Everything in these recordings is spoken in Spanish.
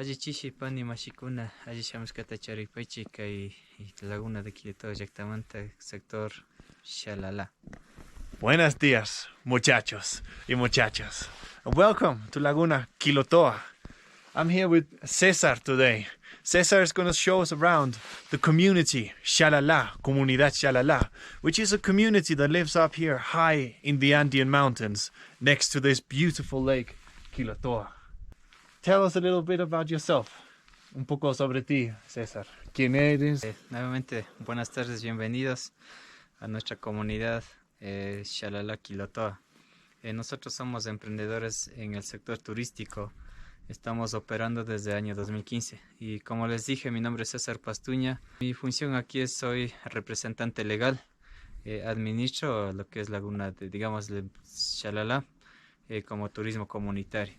Allí chichi pani mashikuna, allí shamuskata charipaichi y laguna de Quilotoa, exactamente sector Shalala. Buenos días, muchachos y muchachas. And welcome to Laguna Quilotoa. I'm here with Cesar today. Cesar is going to show us around the community, Shalala, Comunidad Shalala, which is a community that lives up here high in the Andean mountains next to this beautiful lake, Quilotoa. Tell us a little bit about yourself. Un poco sobre ti, Cesar. ¿Quién eres? Nuevamente, buenas tardes, bienvenidos a nuestra comunidad Shalala Quilotoa. Nosotros somos emprendedores en el sector turístico. Estamos operando desde el año 2015 y como les dije, mi nombre es César Pastuña. Mi función aquí es soy representante legal. Administro lo que es Laguna de, digamos, Shalala como turismo comunitario.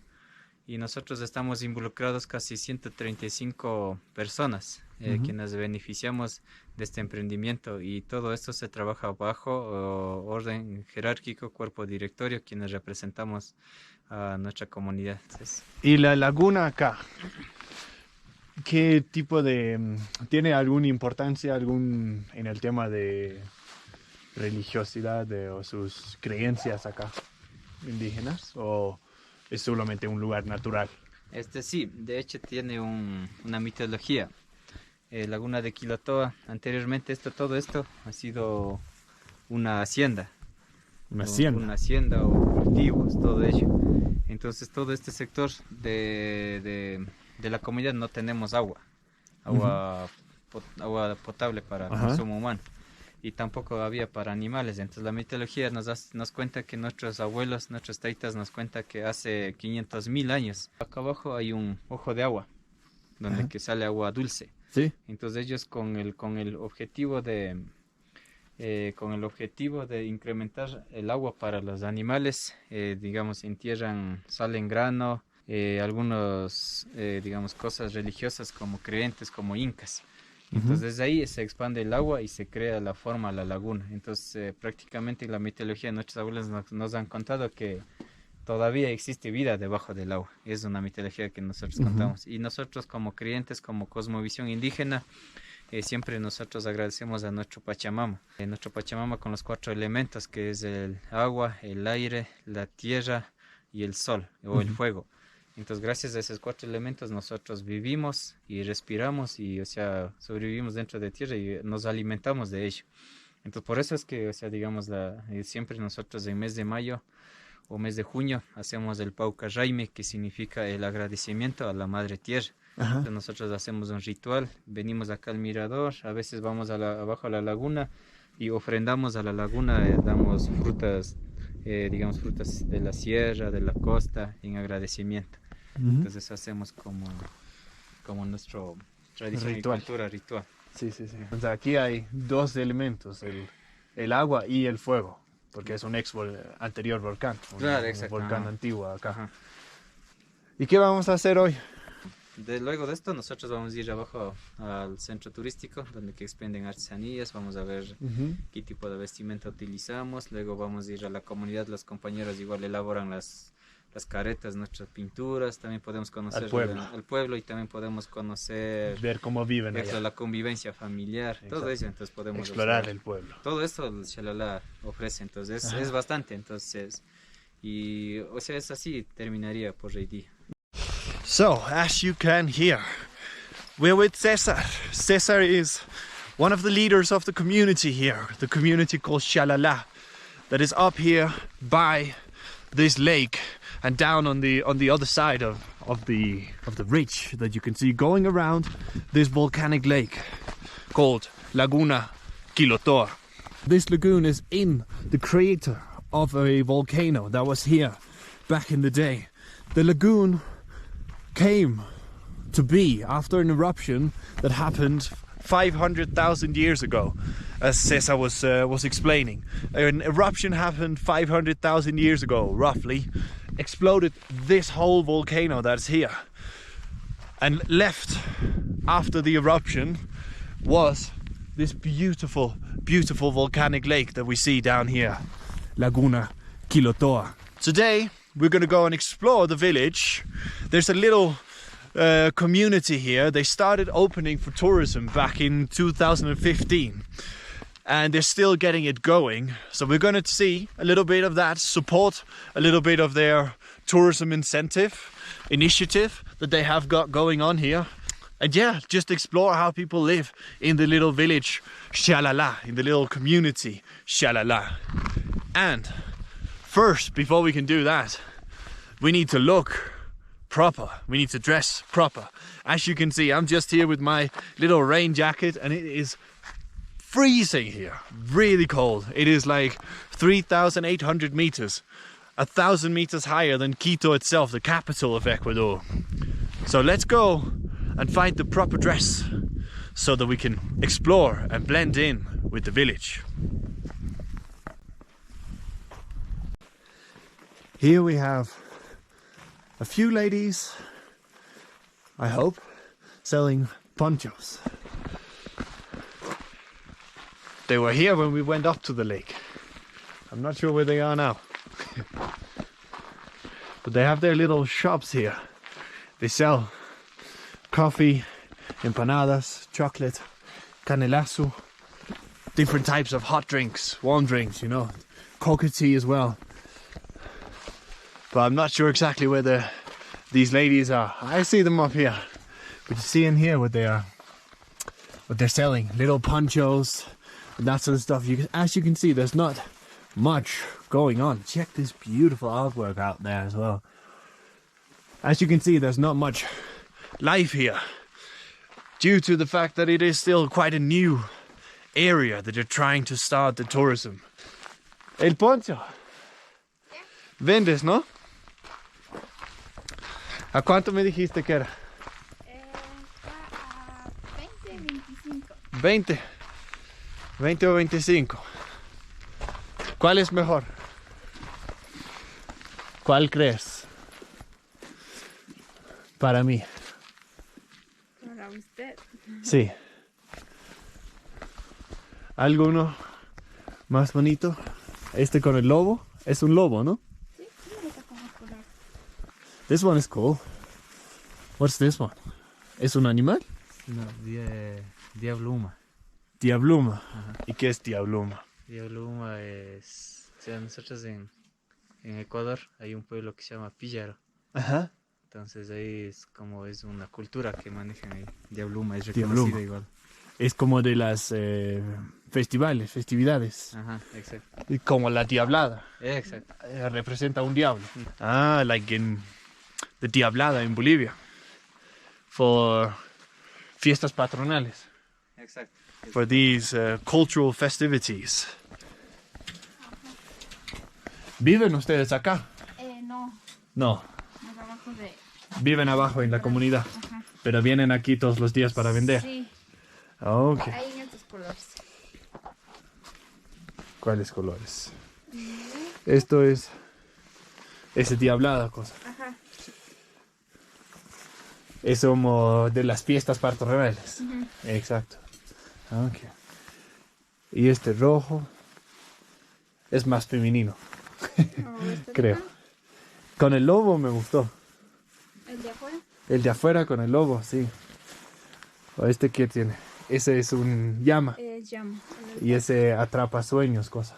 Y nosotros estamos involucrados casi 135 personas quienes beneficiamos de este emprendimiento, y todo esto se trabaja bajo orden jerárquico, cuerpo directorio, quienes representamos a nuestra comunidad. Entonces, y la laguna acá, ¿qué tipo de... tiene alguna importancia en el tema de religiosidad o sus creencias acá indígenas, o es solamente un lugar natural? Sí, de hecho tiene una mitología. Laguna de Quilotoa, anteriormente todo esto ha sido una hacienda. Una hacienda. Una hacienda o cultivos, todo ello. Entonces todo este sector de la comunidad no tenemos agua potable para consumo humano, y tampoco había para animales. Entonces la mitología nos cuenta que nuestros abuelos, nuestros taitas nos cuenta que hace 500.000 años, acá abajo hay un ojo de agua donde que sale agua dulce. ¿Sí? Entonces ellos con el objetivo de incrementar el agua para los animales, digamos, entierran sal en grano, algunos, digamos, cosas religiosas como creyentes, como incas. Entonces desde ahí se expande el agua y se crea la forma, la laguna. Entonces prácticamente la mitología de nuestros abuelos nos han contado que todavía existe vida debajo del agua. Es una mitología que nosotros contamos. Y nosotros como creyentes, como cosmovisión indígena, siempre nosotros agradecemos a nuestro Pachamama. Nuestro Pachamama con los 4 elementos, que es el agua, el aire, la tierra y el sol o el fuego. Entonces gracias a esos 4 elementos nosotros vivimos y respiramos y, o sea, sobrevivimos dentro de tierra y nos alimentamos de ello. Entonces por eso es que, o sea, digamos, siempre nosotros en mes de mayo o mes de junio hacemos el Pauca Raime, que significa el agradecimiento a la madre tierra. Entonces nosotros hacemos un ritual, venimos acá al mirador, a veces vamos abajo a la laguna y ofrendamos a la laguna, damos frutas, digamos, frutas de la sierra, de la costa, en agradecimiento. Entonces hacemos como nuestro tradición y cultura ritual. Sí. O sea, aquí hay 2 elementos, el agua y el fuego, porque es un anterior volcán, Claro, un volcán antiguo acá. ¿Y qué vamos a hacer hoy? Luego de esto nosotros vamos a ir abajo al centro turístico, donde que expenden artesanías, vamos a ver qué tipo de vestimenta utilizamos. Luego vamos a ir a la comunidad, los compañeros igual elaboran las caretas, nuestras pinturas. También podemos conocer al pueblo y también podemos conocer, ver cómo viven allá, la convivencia familiar. Exacto. Todo eso, entonces podemos explorar el pueblo. Todo esto el Shalala ofrece, entonces es bastante. Entonces, y o sea, es así, terminaría por hoy día. So, as you can hear, we're with Cesar. Cesar is one of the leaders of the community here, the community called Shalala, that is up here by this lake and down on the other side of the ridge that you can see going around this volcanic lake called Laguna Quilotoa. This lagoon is in the crater of a volcano that was here back in the day. The lagoon came to be after an eruption that happened 500,000 years ago, as Cesar was explaining. An eruption happened 500,000 years ago, roughly, exploded this whole volcano that's here, and left after the eruption was this beautiful volcanic lake that we see down here, Laguna Quilotoa. Today we're gonna go and explore the village. There's a little community here. They started opening for tourism back in 2015. And they're still getting it going. So we're going to see a little bit of that, support a little bit of their tourism initiative that they have got going on here. And yeah, just explore how people live in the little village Shalala, in the little community Shalala. And first, before we can do that, we need to look proper. We need to dress proper. As you can see, I'm just here with my little rain jacket and it is freezing here, really cold. It is like 3,800 meters, 1,000 meters higher than Quito itself, the capital of Ecuador. So let's go and find the proper dress so that we can explore and blend in with the village. Here we have a few ladies, I hope, selling ponchos. They were here when we went up to the lake. I'm not sure where they are now. But they have their little shops here. They sell coffee, empanadas, chocolate, canelazo, different types of hot drinks, warm drinks, you know, coca tea as well. But I'm not sure exactly where these ladies are. I see them up here. But you see in here what they're selling. Little ponchos, and that sort of stuff. As you can see, there's not much going on. Check this beautiful artwork out there as well. As you can see, there's not much life here due to the fact that it is still quite a new area that you're trying to start the tourism. El poncho. Vendes, ¿no? ¿A cuánto me dijiste que era? A 20, 25. 20. 20 o 25. ¿Cuál es mejor? ¿Cuál crees? Para mí. Para usted. Sí. ¿Alguno más bonito? Este con el lobo. Es un lobo, ¿no? Sí, me gusta como color. This one is cool. What's this one? ¿Es un animal? No, diabluma. Diabluma. Ajá. ¿Y qué es diabluma? Diabluma es... O sea, nosotros en Ecuador hay un pueblo que se llama Pilgart. Ajá. Entonces ahí es como es una cultura que manejan ahí. Diabluma es Diabluma. reconocida igual. Es como de las festividades. Ajá, exacto. Y como la diablada. Exacto. Representa un diablo. Ah, like in the diablada in Bolivia. For fiestas patronales. Exacto. For these cultural festivities. ¿Viven ustedes acá? No, No, más abajo de... viven abajo en la comunidad. Ajá. Pero vienen aquí todos los días para vender. Sí, Ok. ahí en estos colores. ¿Cuáles colores? Esto es diablada cosa. Ajá. Es como de las fiestas patronales. Ujú. Exacto. Ok. Y este rojo es más femenino, creo. Con el lobo me gustó. ¿El de afuera? El de afuera con el lobo, sí. ¿O este qué tiene? Ese es un llama. Llama. Y ese atrapa sueños, cosa.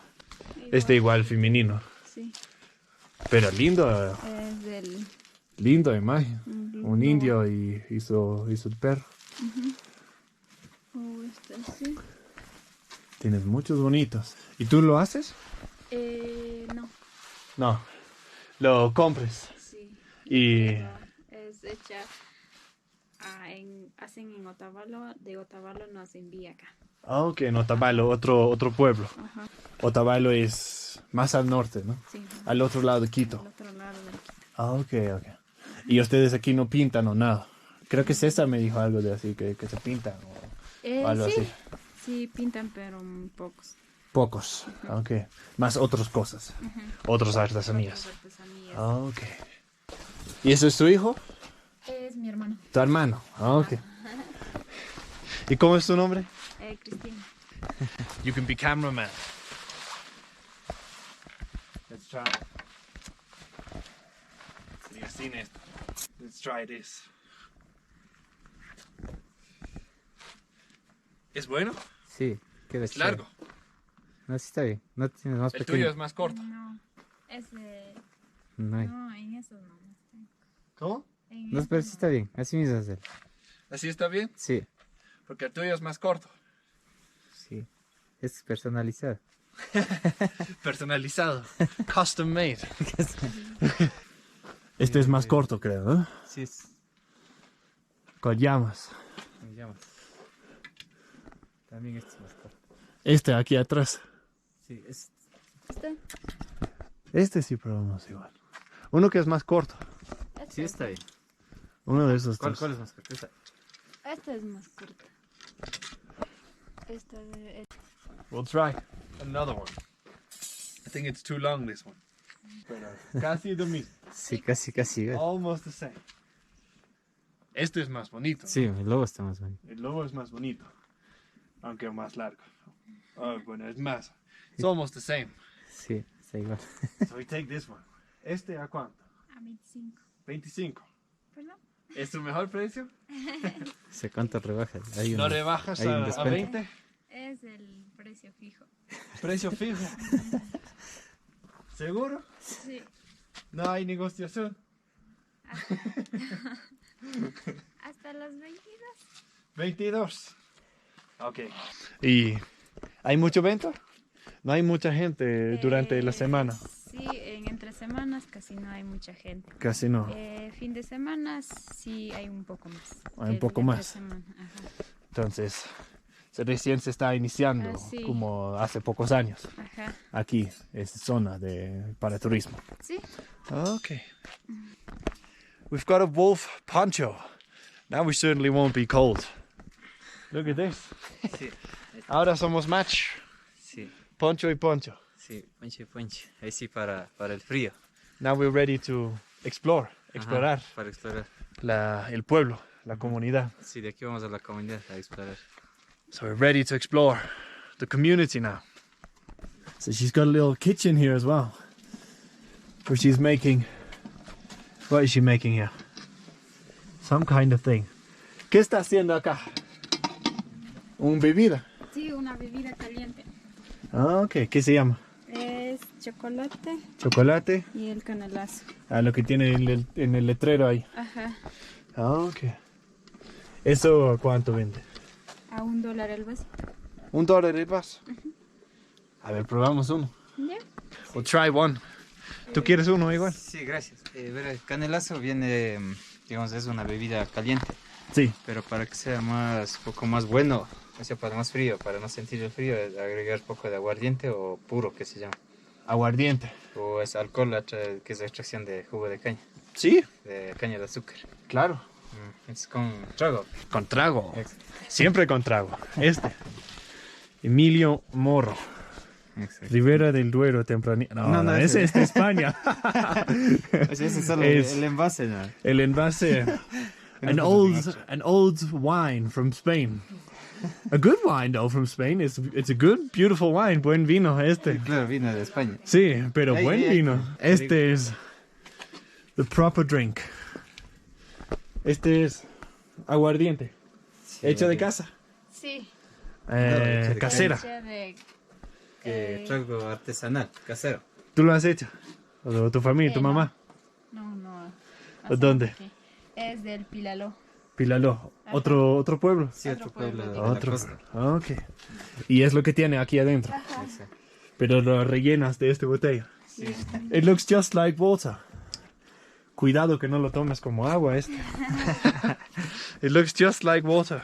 Este igual femenino. Sí. Pero lindo, Es del... lindo imagen. Un lobo. indio y su perro. Oh, este sí. Tienes muchos bonitos. ¿Y tú lo haces? No. No. Lo compres. Sí. Y Pero es hecha... hacen en Otavalo, de Otavalo nos envía acá. ok, en Otavalo, otro pueblo. Ajá. Otavalo es más al norte, ¿no? Sí. Al otro lado de Al Quito. otro lado de aquí. Ok. Y ustedes aquí no pintan o nada. Creo que César me dijo algo de así, que se pintan o algo sí. así. Sí, pintan, pero pocos. Pocos. Ok. Más otras cosas. Otras artesanías. Otras artesanías. Ok. ¿Y eso es tu hijo? Es mi hermano. Tu hermano. Ok. ¿Y cómo es tu nombre? Cristina. You can be cameraman. Let's try. Ni seen esto. Let's try this. ¿Es bueno? Sí, queda Es chévere. largo. No, sí está bien. No tienes más El pequeño. tuyo es más corto. No, ese... No hay. No, en esos no. ¿Cómo? En No, esos pero sí está bien. Así mismo hacer. ¿Así está bien? Sí, Porque el tuyo es más corto. sí. Es personalizado. Personalizado. Custom made. Este es más corto, creo, ¿no? Sí, es. Con llamas. ¿Cómo llamas? También este es más corto. Este aquí atrás. Sí, es. ¿Este? Este sí probamos igual. Uno que es más corto. Sí, está bien. Uno de esos ¿Cuál dos. es más corto? Esta. Este es más corto. Este de... We'll try another one. I think it's too long, this one. Pero casi lo mismo. Sí, casi igual. Almost the same. Este es más bonito. Sí, el lobo está más bonito. El lobo es más bonito. Aunque más largo. Oh, bueno, es más. It's almost the same. Sí, está igual. So we take this one. ¿Este a cuánto? A 25. 25. ¿Perdón? ¿Es tu mejor precio? ¿Se cuánto rebajas? Hay ¿No un- rebajas hay un a descuento. 20? Es el precio fijo. Precio fijo. ¿Seguro? Sí. No hay negociación. Hasta las 22. 22. Ok. ¿Y hay mucho evento? No hay mucha gente durante la semana. Sí, en entre semanas casi no hay mucha gente. Casi no. Fin de semana sí hay un poco más. Hay un que poco entre más. semana, ajá. Entonces, recién se está iniciando, Sí. como hace pocos años. Ajá. Aquí, esta zona para turismo. Sí. Okay. We've got a wolf poncho. Now we certainly won't be cold. Look at this. Sí, Ahora somos match. sí, Poncho y poncho. sí, ponche. Ahí sí para el frío. Now we're ready to explorar Ajá, para explorar. el pueblo, la comunidad. Sí, de aquí vamos a la comunidad a explorar. So we're ready to explore the community now. So she's got a little kitchen here as well. Where she's making... What is she making here? Some kind of thing. ¿Qué está haciendo acá? ¿Un bebida? Sí, una bebida caliente. Ah, ok. ¿Qué se llama? Es chocolate Chocolate. y el canelazo. Ah, lo que tiene en el letrero ahí. Ajá. Ah, ok. ¿Eso cuánto vende? A $1 el vasito. $1 el vaso. A ver, probamos uno. ¿Ya? We'll try one. ¿Tú quieres uno igual? Sí, gracias. Ver, el canelazo viene, digamos, es una bebida caliente, Sí. pero para que sea poco más bueno, o sea, para más frío, para no sentir el frío, es agregar poco de aguardiente o puro, que se llama. Aguardiente. O es alcohol, que es extracción de jugo de caña, Sí, de caña de azúcar. claro. Es con trago. Con trago. Exacto. Siempre con trago. Emilio Morro. Exacto. Ribera del Duero tempranito. No, ese es de España. O sea, ese es solo Es- el envase, ¿no? El envase. An old wine from Spain. A good wine though from Spain. It's a good, beautiful wine. Buen vino este. Claro, vino de España. Sí, pero Ay, buen ay, ay. vino. Este es the proper drink. Este es aguardiente. Hecho de casa. Sí. hecho de Casera. Hecha de... Trago artesanal, casero. ¿Tú lo has hecho? ¿O tu familia, tu no. mamá? No. ¿O dónde? aquí. Es del Pilaló. Pilaló. Ajá. ¿Otro pueblo? Sí, otro pueblo de la Otro. costa. Ok. Y es lo que tiene aquí adentro. Sí. Pero lo rellenas de esta botella. Sí. It looks just like water. Cuidado que no lo tomes como agua este. It looks just like water.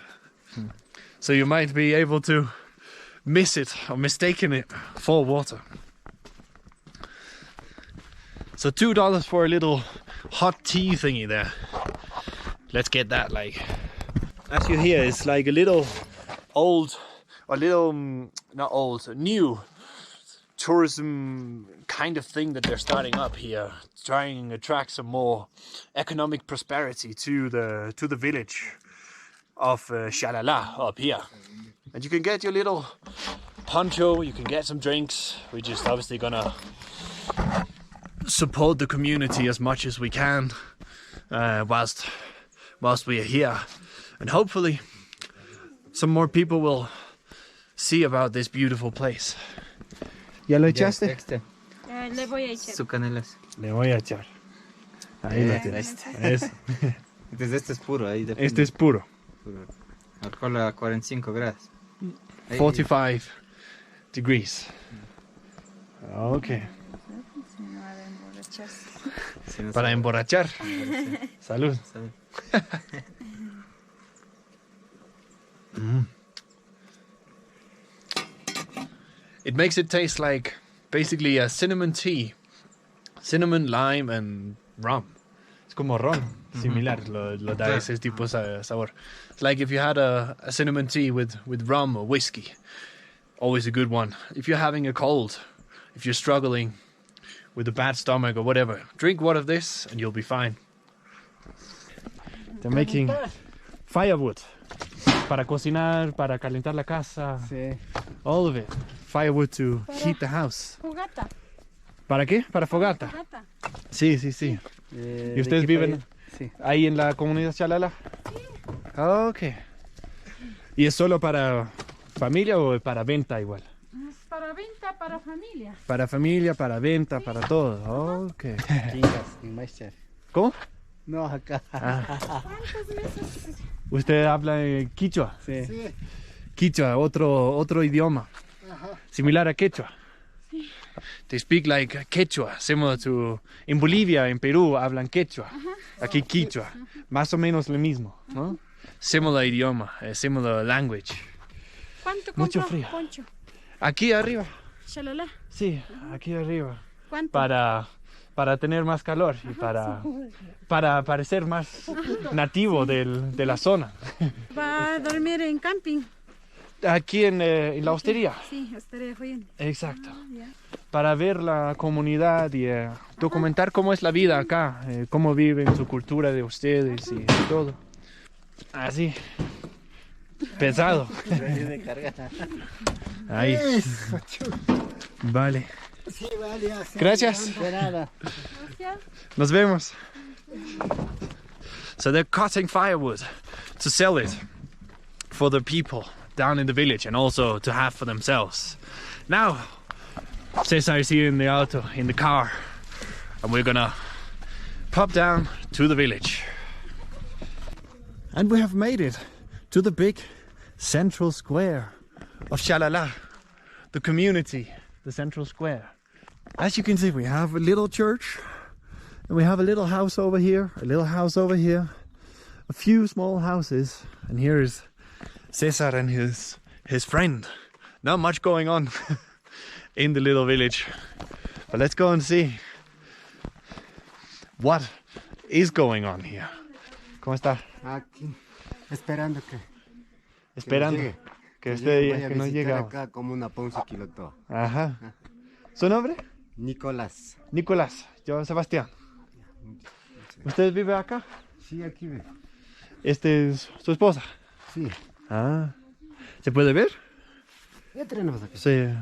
So you might be able to miss it or mistaken it for water. So $2 for a little hot tea thingy there. Let's get that like. As you hear, it's like a little old, a little, not old, new tourism kind of thing that they're starting up here, trying and attract some more economic prosperity to the village of Shalala up here. And you can get your little poncho, you can get some drinks. We're just obviously gonna support the community as much as we can whilst we are here, and hopefully some more people will see about this beautiful place. ¿Ya lo echaste? Le voy a echar. Su canelas. Le voy a echar. Ahí lo tienes. Eso. Este es puro, ahí depende. Este es puro. Puro. Alcohol a 45 grados. Ahí. 45 degrees. Okay. Si no va a emborracharse. Si no Para sabe. emborrachar. Salud. Sabe. It makes it taste like basically a cinnamon tea. Cinnamon, lime and rum. Es como ron. Similar. Lo da ese tipo de sabor. It's like if you had a cinnamon tea with rum or whiskey. Always a good one. If you're having a cold, if you're struggling with a bad stomach or whatever, drink one of this and you'll be fine. They're making firewood. Para cocinar, para calentar la casa. Sí. All of it. Firewood to heat the house. Fogata. ¿Para qué? Para fogata. Fogata. Sí, sí, sí. ¿Y ustedes viven Sí. ahí en la comunidad Shalala? Sí. Ok. ¿Y es solo para familia o para venta igual? Es para venta, para familia. Para familia, para venta, para todo. Ok. Quincas, en Maestro. ¿Cómo? No, acá. ¿Cuántos meses? ¿Usted habla quichua? Sí. Quichua, otro idioma. Similar a quechua. They speak like quechua, similar to... En Bolivia, en Perú, hablan quechua. Aquí quichua. Más o menos lo mismo, ¿no? Similar idioma, similar language. ¿Cuánto Mucho compro, frío. Poncho? Aquí arriba. Shalala. Sí, aquí arriba. ¿Cuánto? Para tener más calor y para parecer más nativo de la zona. Va a dormir en camping. Aquí en la hostería. Sí, estaré bien. Exacto. Ya. Para ver la comunidad y documentar cómo es la vida acá, cómo viven, su cultura de ustedes y todo. Así. Pesado. De carga. Ahí. Vale. Sí, vale. Gracias. De nada. Gracias. Nos vemos. So they're cutting firewood to sell it for the people down in the village and also to have for themselves. Now, Cesar is here in the auto, in the car, and we're gonna pop down to the village. And we have made it to the big central square of Shalala, the community, the central square. As you can see, we have a little church, and we have a little house over here, a little house over here, a few small houses, and here is Cesar and his friend. Not much going on in the little village, but let's go and see what is going on here. ¿Cómo está? Aquí, esperando que Esperando llegue. que usted vaya a que no visitar llega. acá como una Ponce Quilotoa. Ajá. ¿Su nombre? Nicolás. Nicolás. Yo, Sebastián. ¿Usted vive acá? Sí, aquí ve. Este es su esposa. Sí. Ah. ¿Se puede ver? Ya tenemos aquí. Se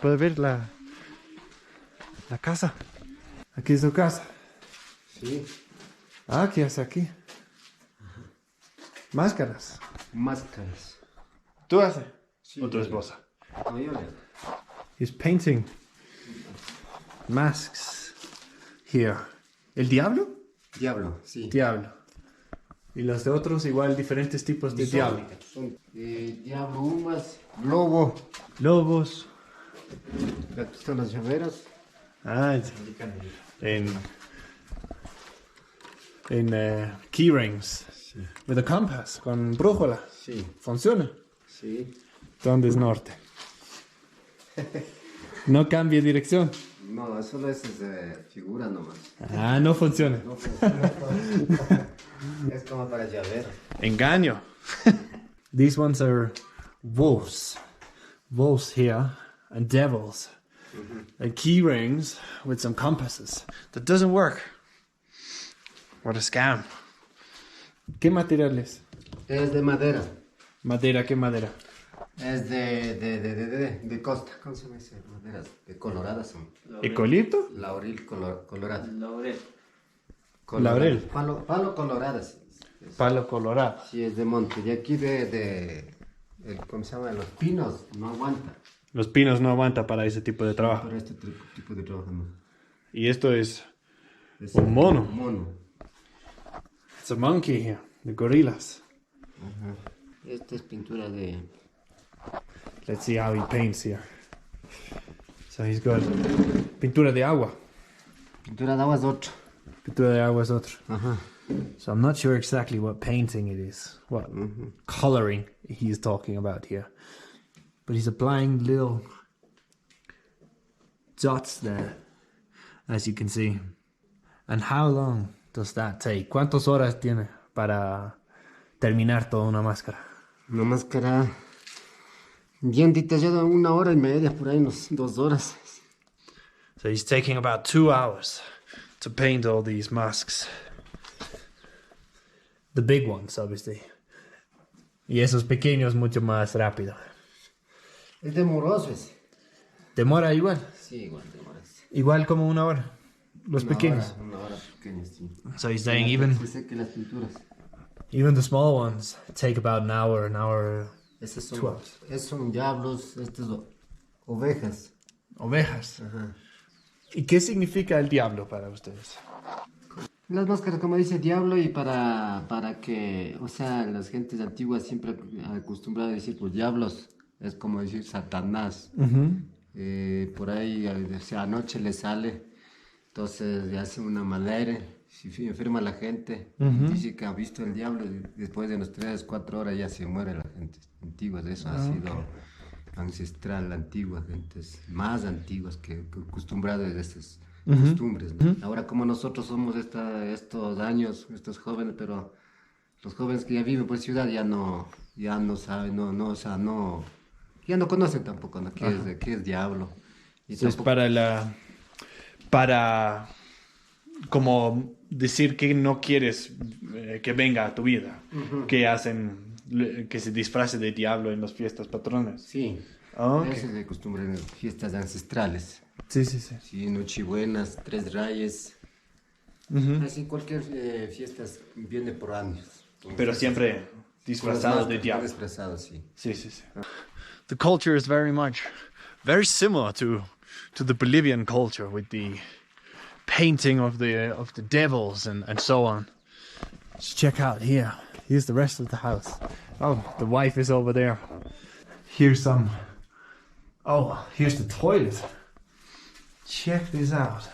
puede ver la casa. Aquí es su casa. Sí. Ah, ¿qué hace aquí? Máscaras. Máscaras. ¿Tú haces? Sí, ¿O tu yo- esposa? No, yo le- He's painting masks here. ¿El diablo? Diablo, sí. Diablo. Y los de otros igual diferentes tipos de diablo. Son diablo, humas, lobo. Lobos. Aquí están las llaveras. Ah, en key rings. Sí. With a compass, con brújula. Sí. Funciona. Sí. ¿Dónde es norte? No cambie dirección. No, solo es figura nomás. Ah, no funciona. No funciona. Es como para llavero. Engaño. These ones are wolves. Wolves here and devils. Like key rings with some compasses. That doesn't work. What a scam. ¿Qué material es? Es de madera. Madera, ¿qué madera? Es de costa. ¿Cómo se llama ese? Maderas de coloradas son. ¿Ecolipto? Laurel colorado. Laurel. Laurel. Palo coloradas. Palo colorado. Sí, es de monte. De aquí de ¿cómo se llama? Los pinos no aguanta Los pinos no aguantan para ese tipo de trabajo. para este tipo de trabajo, ¿no? Y esto es Es un mono. mono. It's a monkey here. The gorillas. Ajá. Esta es pintura de... Let's see how he paints here. So he's got pintura de agua. Pintura de agua es otro. Pintura de agua es otro. Ajá. So I'm not sure exactly what painting it is, what coloring he's talking about here. But he's applying little dots there, as you can see. And how long does that take? ¿Cuántas horas tiene para terminar toda una máscara? Una máscara bien detallada, 1 hora y media, por ahí unos 2 horas. So he's taking about 2 hours to paint all these masks. The big ones, obviously. Y esos pequeños mucho más rápido. Es demoroso ese. ¿Demora igual? Sí, igual demora ese. Igual como 1 hora. Los pequeños. Una hora pequeña, sí. So he's saying even Sé que las pinturas. the small ones take about an hour. Esas 2 son, hours. esos son diablos, estas ovejas. Ovejas. Ajá. ¿Y qué significa el diablo para ustedes? Las máscaras, como dice diablo, y para que, o sea, las gentes antiguas siempre acostumbradas a decir, pues diablos, es como decir Satanás. Por ahí, o sea, anoche le sale, entonces ya hace una madera, si enferma la gente, dice que ha visto el diablo, y después de unas 3, 4 horas ya se muere la gente antigua. Eso ha sido ancestral, antigua, gentes más antiguas que acostumbradas a esas costumbres, ¿no? Ahora, como nosotros somos estos años, estos jóvenes, pero los jóvenes que ya viven por ciudad ya no saben, o sea, ya no conocen tampoco, ¿no? ¿Qué es diablo? Y Entonces tampoco... para como decir que no quieres que venga a tu vida, que hacen, que se disfrace de diablo en las fiestas patronas. Sí, Okay. eso es de costumbre en las fiestas ancestrales. Sí. Sí, Nochebuenas, 3 Reyes, así cualquier fiesta viene por años. Entonces, Pero siempre disfrazado de diablo. Disfrazado, sí. Sí. The culture is very similar to the Bolivian culture with the painting of the devils and so on. Let's check out here. Here's the rest of the house. Oh, the wife is over there. Here's the toilet. Check this out.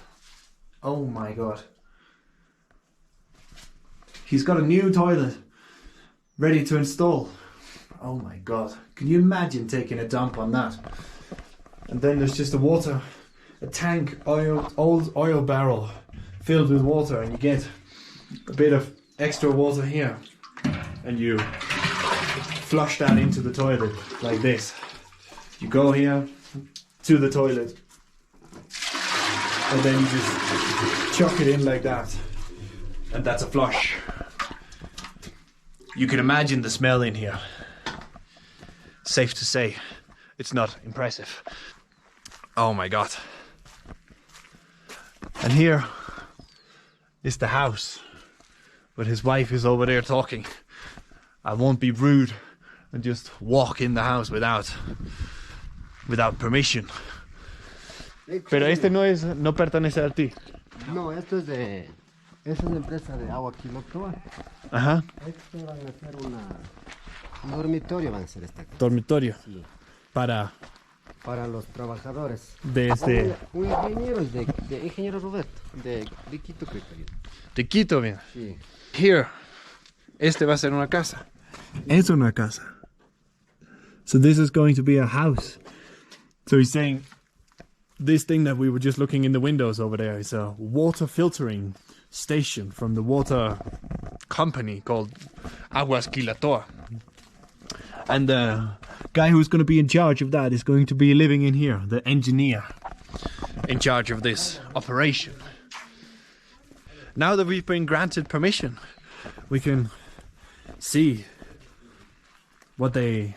Oh my god. He's got a new toilet ready to install. Oh my god. Can you imagine taking a dump on that? And then there's just a tank, old oil barrel filled with water, and you get a bit of extra water here. And you flush that into the toilet like this. You go here to the toilet, and then you just chuck it in like that, and that's a flush. You can imagine the smell in here. Safe to say, it's not impressive. Oh my god. And here is the house, but his wife is over there talking. I won't be rude and just walk in the house without permission. Pero este no pertenece a ti. No, esta es una empresa de agua Quilotoa. Ajá. Esto van a hacer un dormitorio, van a hacer esta casa. Dormitorio. Sí. Para Para los trabajadores. de este. Un ingeniero, de ingeniero Roberto, de Quito, creo que. De Quito, bien. Sí. Here. Este va a ser una casa. Es una casa. So this is going to be a house. So he's saying this thing that we were just looking in the windows over there is a water filtering station from the water company called Aguas Quilotoa. And the guy who's going to be in charge of that is going to be living in here, the engineer in charge of this operation. Now that we've been granted permission, we can see what the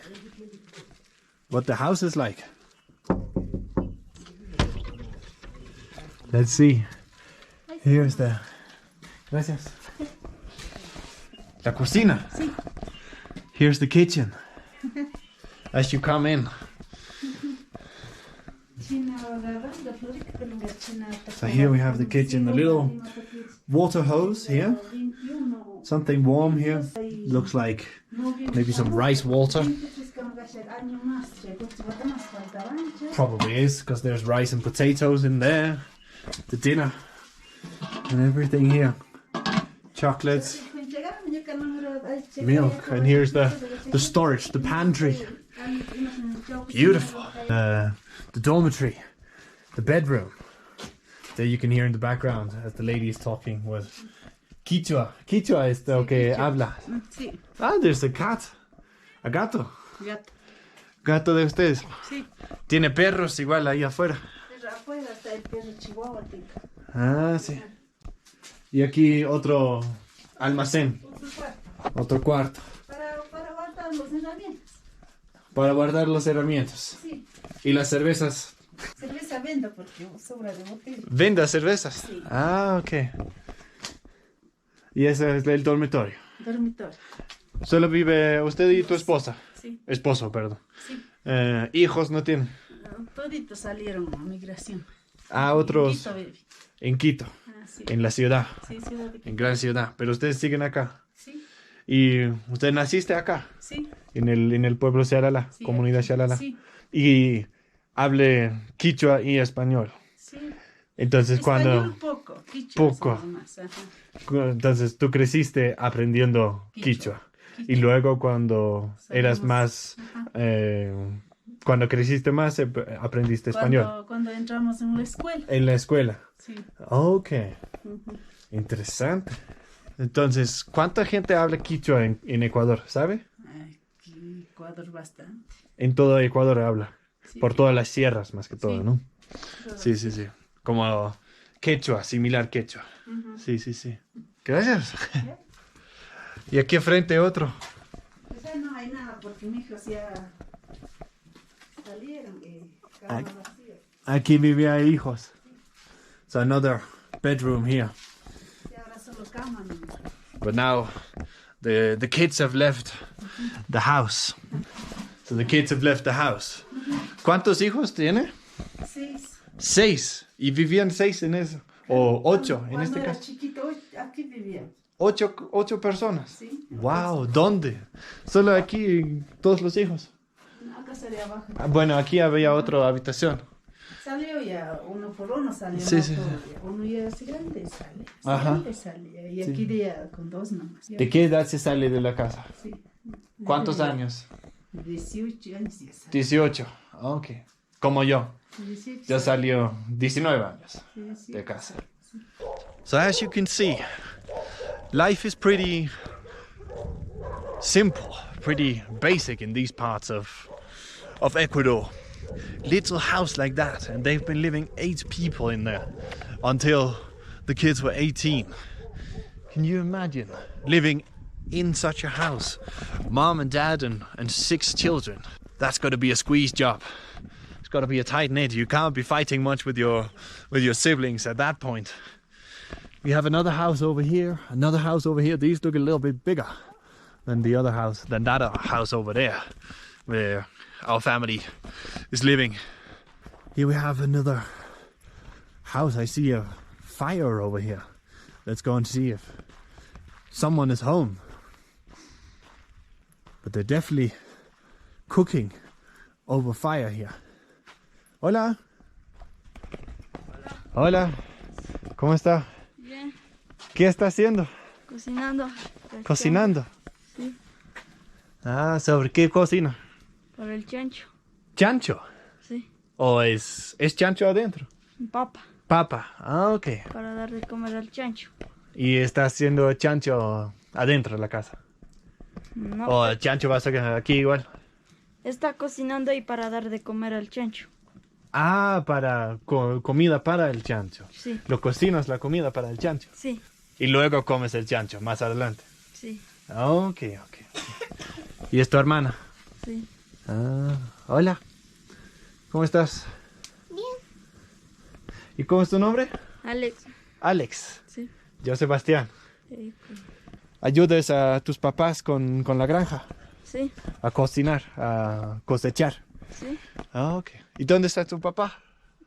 house is like. Let's see. Here's the... Gracias. La cocina. Sí. Here's the kitchen. as you come in. So here we have the kitchen, a little water hose here, something warm here, looks like maybe some rice water. Probably is, because there's rice and potatoes in there, the dinner and everything here, chocolates, milk, and here's the storage, the pantry, beautiful, the dormitory, the bedroom. There you can hear in the background as the lady is talking with Quichua. Quichua es lo que habla. Sí, Ah, there's a cat, a gato. gato. Gato de ustedes. Sí. Tiene perros igual ahí afuera. Pero afuera está el perro chihuahua. Ah, sí. Y aquí otro almacén, otro cuarto. Para guardar los herramientas. Para guardar las herramientas. Sí. Y las cervezas. Cerveza venda porque sobra de botella. ¿Venda cervezas? Sí. Ah, ok. Y ese es el dormitorio. Dormitorio. ¿Solo vive usted y tu esposa? Sí. Esposo, perdón. Sí. ¿Hijos no tienen? Toditos salieron a migración. Ah, otros Quito, baby. en Quito, Ah, sí. en la ciudad, Sí, ciudad de Quito. en gran ciudad. Pero ustedes siguen acá. Sí. ¿Y usted naciste acá? Sí. En el pueblo Shalala, Sí, comunidad aquí. Shalala. Sí. Y hable quichua y español. Sí. Entonces, Español poco. Quichua Poco. sí, nomás, ajá. entonces tú creciste aprendiendo quichua. Y luego cuando eras Sabemos. más, Ajá. cuando creciste más, aprendiste español. Cuando entramos en la escuela. En la escuela. Sí. Ok, Ujú. interesante. Entonces, ¿cuánta gente habla quichua en Ecuador, sabe? Aquí Ecuador bastante. En todo Ecuador habla. Sí. Por todas las sierras más que todo, Sí. ¿no? Todo. Sí, sí, sí. Como quechua, similar quechua. Ujú. Sí, sí, sí. Gracias. Y aquí enfrente otro. O sea, no hay nada porque mis hijos ya salieron y cama vacía. Aquí vivía hijos. So another bedroom here. Y ahora solo cama nomás. But now the kids have left the house. So the kids have left the house. ¿Cuántos hijos tiene? 6. 6. ¿Y vivían 6 en eso? ¿O 8 en Cuando este era caso? chiquito, aquí vivía. 8 personas. Sí. Wow, ¿dónde? Solo aquí todos los hijos. Acá salía abajo. Ah, bueno, aquí había otra habitación. Salió ya uno por uno, salió. Sí, no sí, todo, sí. ya. Uno ya es grande, sale. Ajá. Grande sale. Y aquí ya con 2 nomás. Ya. ¿De qué edad se sale de la casa? Sí. ¿Cuántos Ya. años? 18 años ya sale. 18. Ok. Como yo. 18 Ya salió 19 años Sí, de casa. So as you can see, life is pretty simple, pretty basic in these parts of Ecuador. Little house like that, and they've been living 8 people in there until the kids were 18. Can you imagine living in such a house? Mom and dad and 6 children. That's got to be a squeeze job. It's got to be a tight knit. You can't be fighting much with your siblings at that point. We have another house over here, another house over here. These look a little bit bigger than the other house, than that house over there, where our family is living. Here we have another house. I see a fire over here. Let's go and see if someone is home. But they're definitely cooking over fire here. Hola. Hola. ¿Cómo está? Bien, ¿Qué está haciendo? cocinando. Cocinando. Sí. Ah, ¿sobre qué cocina? Por el chancho. ¿Chancho? Sí. ¿O es chancho adentro? Papa. Papa. Ah, ok. Para dar de comer al chancho. ¿Y está haciendo chancho adentro de la casa? No. ¿O el chancho va a ser aquí igual? Está cocinando y para dar de comer al chancho. Ah, para comida para el chancho. Sí. Lo cocinas la comida para el chancho. Sí. Y luego comes el chancho más adelante. Sí. Ok. ¿Y es tu hermana? Sí. Ah, hola. ¿Cómo estás? Bien. ¿Y cómo es tu nombre? Alex. Alex. Sí. Yo, Sebastián. Sí. ¿Ayudas a tus papás con la granja? Sí, a cocinar, a cosechar. sí. Ah, ok. ¿Y dónde está tu papá?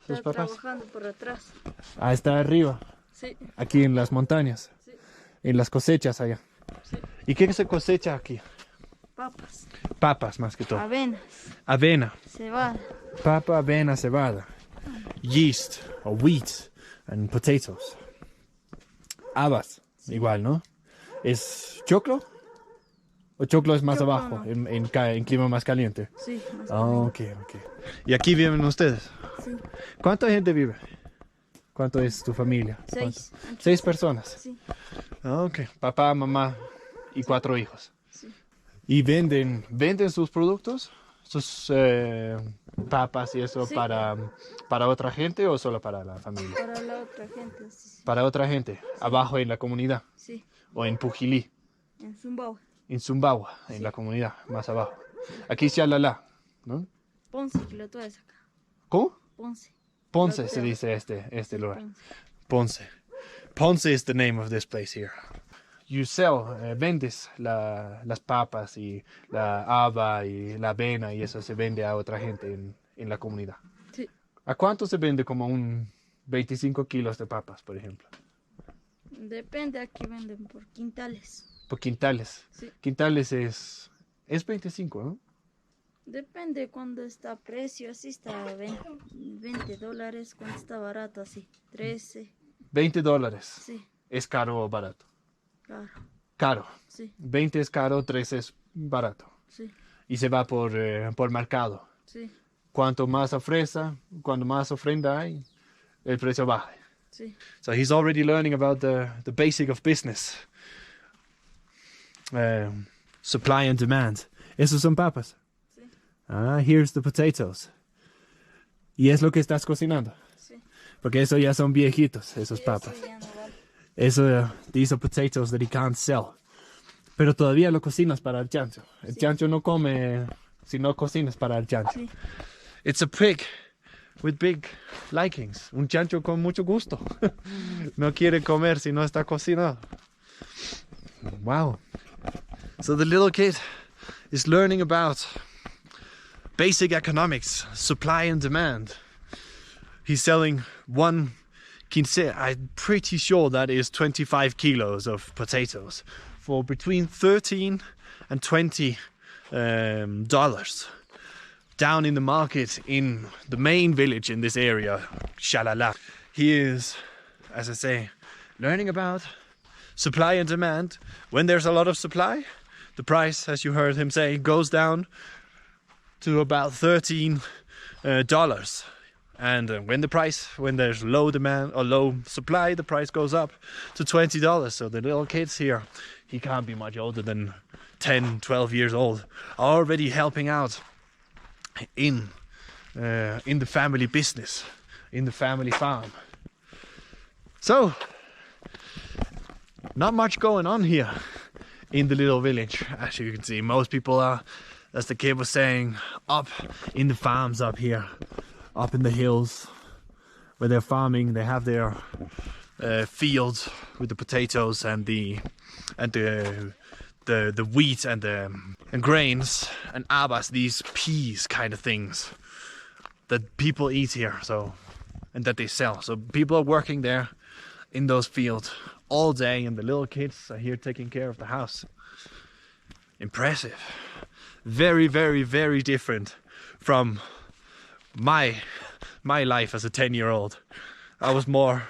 ¿Tus Está papás? trabajando por atrás. Ah, está arriba, Sí, aquí en las montañas, sí, en las cosechas allá. sí. ¿Y qué se cosecha aquí? Papas, Papas más que todo. avenas, Avena, cebada. papa, avena, cebada, yeast or wheat and potatoes. Habas, igual, ¿no? ¿Es choclo? ¿O choclo es más Choclo abajo, no. en clima más caliente? Sí, más Ah, caliente. ok. ¿Y aquí viven ustedes? Sí, ¿Cuánta gente vive? ¿Cuánto es tu familia? 6. ¿Cuánto? 6 personas. Sí, Ah, ok. Papá, mamá y 4 hijos. sí. ¿Y venden sus productos? ¿Sus papas y eso Sí. para otra gente o solo para la familia? Para la otra gente, sí. Para otra gente, abajo en la comunidad Sí, o en Pujilí, en Zumbao. en Zumbagua, en la comunidad, más abajo. Aquí es Shalala, ¿no? Ponce, Quilotoa es acá. ¿Cómo? Ponce. Ponce se Quilotoa. dice este lugar. Ponce. Ponce. Ponce is the name of this place here. You sell, vendes las papas y la haba y la avena y eso se vende a otra gente en la comunidad. Sí. ¿A cuánto se vende como un 25 kilos de papas, por ejemplo? Depende, aquí venden por quintales. Por quintales. Sí. Quintales es 25, ¿no? Depende cuando está a precio, así está $20, cuando está barato, así, 13. $20. Sí, ¿Es caro o barato? claro, Caro. sí, 20 es caro, 13 es barato. sí, Y se va por mercado. sí, Cuanto más cuando más ofrenda hay, el precio baja. sí. So he's already learning about the basic of business. Supply and demand. Esos son papas. Sí. Ah, here's the potatoes. Y es lo que estás cocinando. Sí. Porque eso ya son viejitos, esos Sí, papas. eso ya no vale. These are potatoes that he can't sell. Pero todavía lo cocinas para el chancho. El chancho no come si no cocinas para el chancho. Sí. It's a pig with big likings. Un chancho con mucho gusto. No quiere comer si no está cocinado. Wow. So the little kid is learning about basic economics, supply and demand. He's selling one quince. I'm pretty sure that is 25 kilos of potatoes for between 13 and 20 dollars. Down in the market in the main village in this area, Shalala. He is, as I say, learning about supply and demand. When there's a lot of supply, the price, as you heard him say, goes down to about $13. And when there's low demand or low supply, the price goes up to $20. So the little kids here, he can't be much older than 10, 12 years old, are already helping out in the family business, in the family farm. So, not much going on here in the little village. As you can see, most people are, as the kid was saying, up in the farms up here, up in the hills where they're farming. They have their fields with the potatoes and the wheat and grains and habas, these peas kind of things that people eat here, so, and that they sell. So people are working there in those fields all day, and the little kids are here taking care of the house. Impressive. Very, very, very different from my life as a 10-year-old. I was more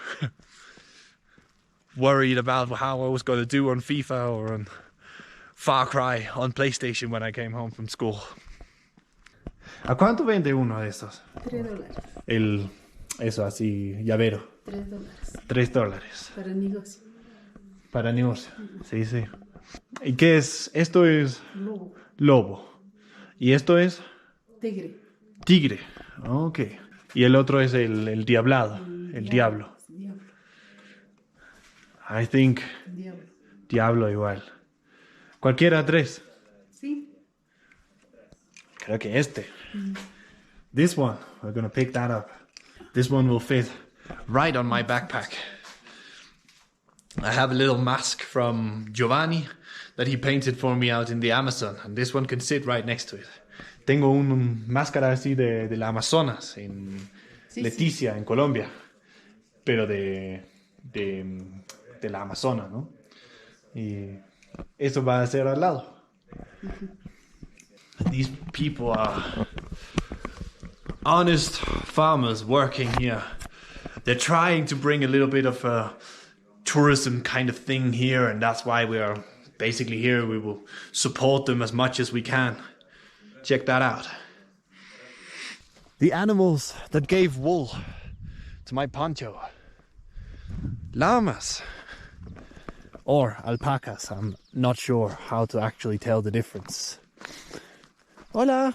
worried about how I was going to do on FIFA or on Far Cry on PlayStation when I came home from school. ¿A cuánto vende uno de esos? $3. Eso así, llavero. $3. $3. Para negocio. Para negocio. Sí, sí. ¿Y qué es? Esto es Lobo. lobo. ¿Y esto es? Tigre. Tigre. Ok. Y el otro es el diablado. El diablo. Diablo. I think Diablo. diablo igual. Cualquiera 3. Sí. Creo que este. This one, we're gonna pick that up. This one will fit right on my backpack. I have a little mask from Giovanni that he painted for me out in the Amazon, and this one can sit right next to it. Tengo un máscara así de la Amazonas, en Leticia, en Colombia, pero de la Amazona, ¿no? Y eso va a ser al lado. These people are honest farmers working here. They're trying to bring a little bit of a tourism kind of thing here, and that's why we are basically here. We will support them as much as we can. Check that out. The animals that gave wool to my poncho. Llamas. Or alpacas. I'm not sure how to actually tell the difference. Hola.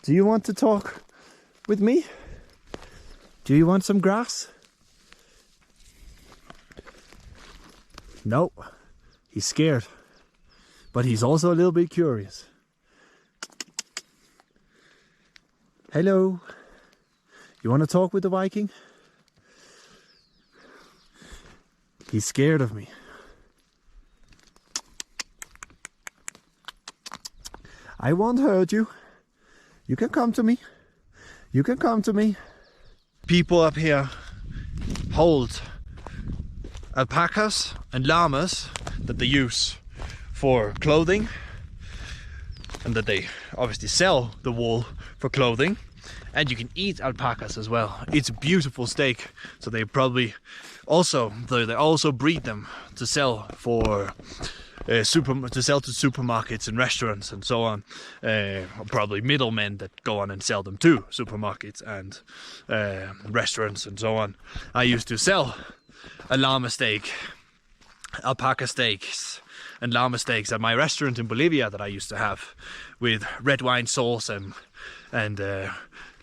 Do you want to talk with me? Do you want some grass? No. He's scared. But he's also a little bit curious. Hello. You want to talk with the Viking? He's scared of me. I won't hurt you. You can come to me. You can come to me. People up here hold alpacas and llamas that they use for clothing, and that they obviously sell the wool for clothing. And you can eat alpacas as well. It's a beautiful steak, so they probably also breed them to sell for to sell to supermarkets and restaurants and so on. Probably middlemen that go on and sell them to supermarkets and restaurants and so on. I used to sell a llama steak, alpaca steaks and llama steaks at my restaurant in Bolivia that I used to have, with red wine sauce and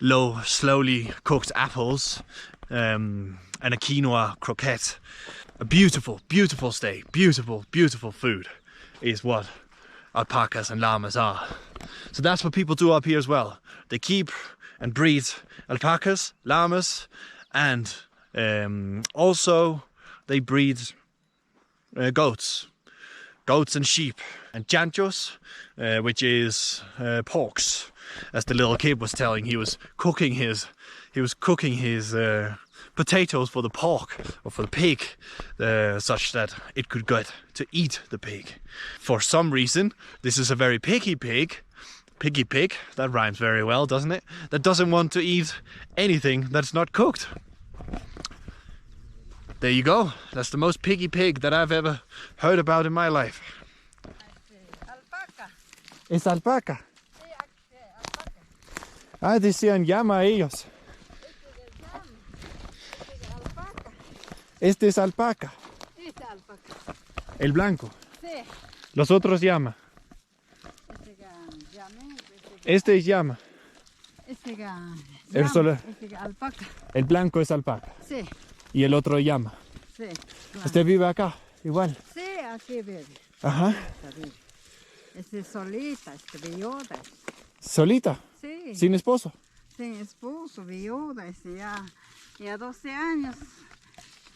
low, slowly cooked apples and a quinoa croquette. A beautiful, beautiful steak, beautiful, beautiful food is what alpacas and llamas are. So that's what people do up here as well. They keep and breed alpacas, llamas, and also they breed goats and sheep, and chanchos, which is porks. As the little kid was telling, he was cooking his potatoes for the pork, or for the pig, such that it could get to eat the pig. For some reason, this is a very picky pig, that rhymes very well, doesn't it? That doesn't want to eat anything that's not cooked. There you go. That's the most piggy pig that I've ever heard about in my life. Alpaca. Es alpaca. Sí, alpaca. Ah, decían llama a ellos. Este es alpaca. Este es alpaca. El blanco. Sí. Los otros llama. Este es llama. Alpaca. El blanco es alpaca. Sí. Y el otro llama. Sí. Claro. ¿Usted vive acá? Igual. Sí, aquí vive. Ajá. Este solita, viuda. ¿Solita? Sí. ¿Sin esposo? Sin esposo, viuda. Ya 12 años.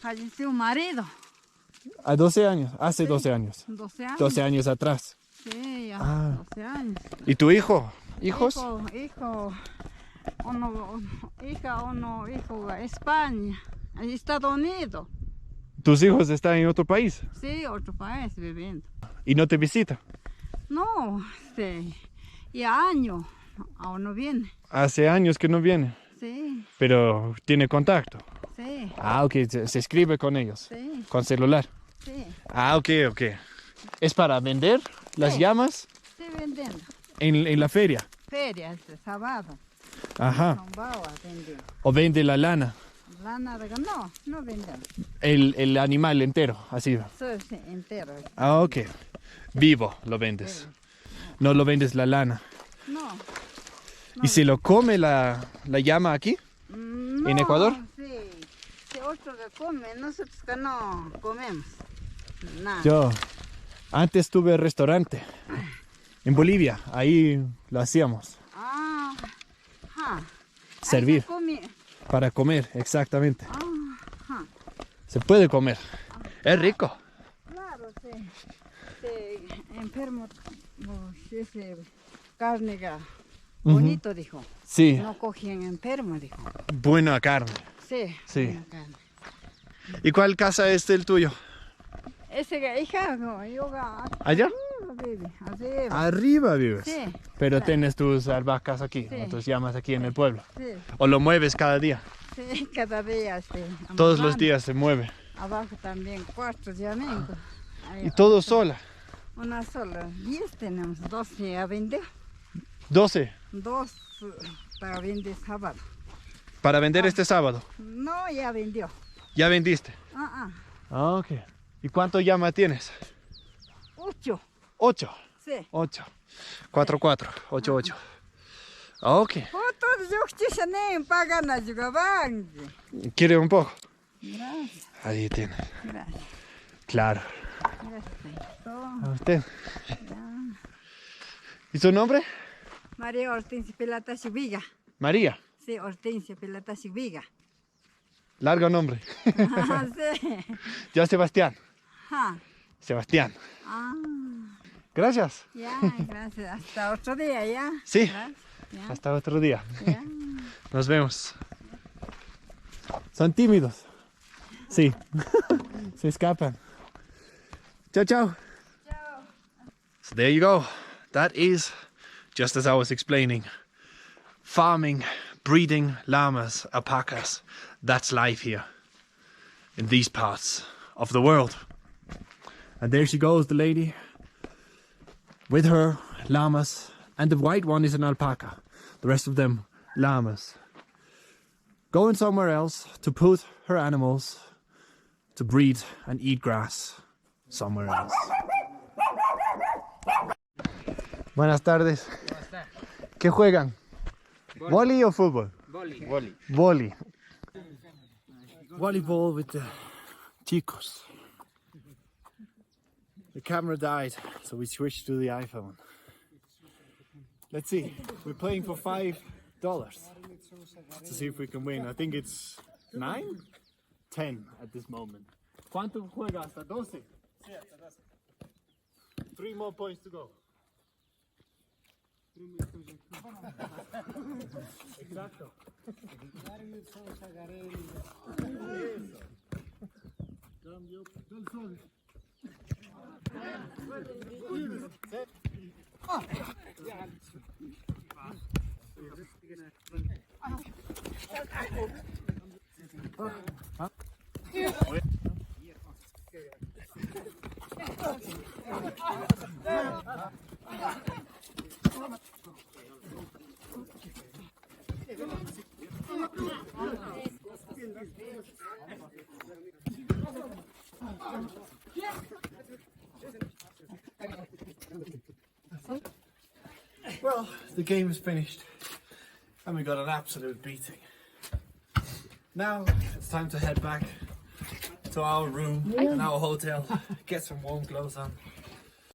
Falleció un marido. A 12 años. Hace Sí. 12 años. 12 años. 12 años atrás. Sí, ya. Ah. 12 años. ¿Y tu hijo? ¿Hijos? Hijo. Hijo a España, a Estados Unidos. ¿Tus hijos están en otro país? Sí, otro país viviendo. ¿Y no te visita? No, ya años aún no viene. Hace años que no viene. Sí, Pero tiene contacto. sí, Ah, ok. Se escribe con ellos. sí, Con celular. sí. Ah, ok. ¿Es para vender las Sí. llamas Sí, vendiendo. en la feria? Feria, este sábado. Ajá. Con Baua vendiendo. ¿O vende la lana? Lana de no venden. El animal entero, así. Sí, sí, entero. Ah, ok. Vivo lo vendes. No lo vendes la lana. No. ¿Y se lo come la llama aquí? No, ¿En Ecuador? Sí. Si otro que come, nosotros que no comemos. Nada. Yo antes tuve restaurante en Bolivia, ahí lo hacíamos. Ah, ajá. Servir. Ahí se come. Para comer, exactamente. Ajá. Se puede comer. Es rico. Claro, enfermo, ese carne bonito, dijo. Sí, No cogían enfermo, dijo. buena carne. Sí. Sí. buena carne. ¿Y cuál casa es el tuyo? Ese hija, no, yo ¿Allá? vive, arriba. Arriba vives. Sí. Pero tienes tus albahacas aquí, Sí. o tus llamas aquí en el pueblo. Sí, ¿O lo mueves cada día? sí, cada día. Todos los amarrando. días se mueve. Abajo también, cuartos de amigo. Ahí, ¿Y todo sola? Una sola. 10 tenemos, 12 ya vendió. 12 2 para vender sábado. para vender este sábado. No, ya vendió. ¿Ya vendiste? Ah, Ah, ok. ¿Y cuánto llama tienes? 8. 8. Sí. 8. 4, 4. 8, 8. Ok. Todos los que se nem pagan a jugar. ¿Quiere un poco? Gracias, Ahí tiene. gracias. Claro. Gracias. A usted. ¿Y su nombre? María Hortensia Pelata Chiviga. María. Sí, Hortensia Pelata Chiviga. Largo nombre. Ah, sí. Yo Sebastián. Ah, Sebastián. ah, Gracias. ya, gracias. Hasta otro día, ya. Sí. Gracias, ya, Hasta otro día. ya. Nos vemos. Son tímidos. Sí. Se escapan. Chao, chao. So there you go. That is, just as I was explaining, farming, breeding llamas, alpacas. That's life here in these parts of the world. And there she goes, the lady, with her llamas. And the white one is an alpaca. The rest of them, llamas. Going somewhere else to put her animals to breed and eat grass somewhere else. Buenas tardes. ¿Qué juegan? ¿Volley o fútbol? Volley. Volley. Volleyball with the chicos. The camera died, so we switched to the iPhone. Let's see. We're playing for $5 to see if we can win. I think it's 9, 10 at this moment. ¿Cuánto juega? ¿Hasta 12? Sí, hasta 12. 3 more points to go. Exacto. Well, the game is finished and we got an absolute beating. Now it's time to head back to our room and our hotel, get some warm clothes on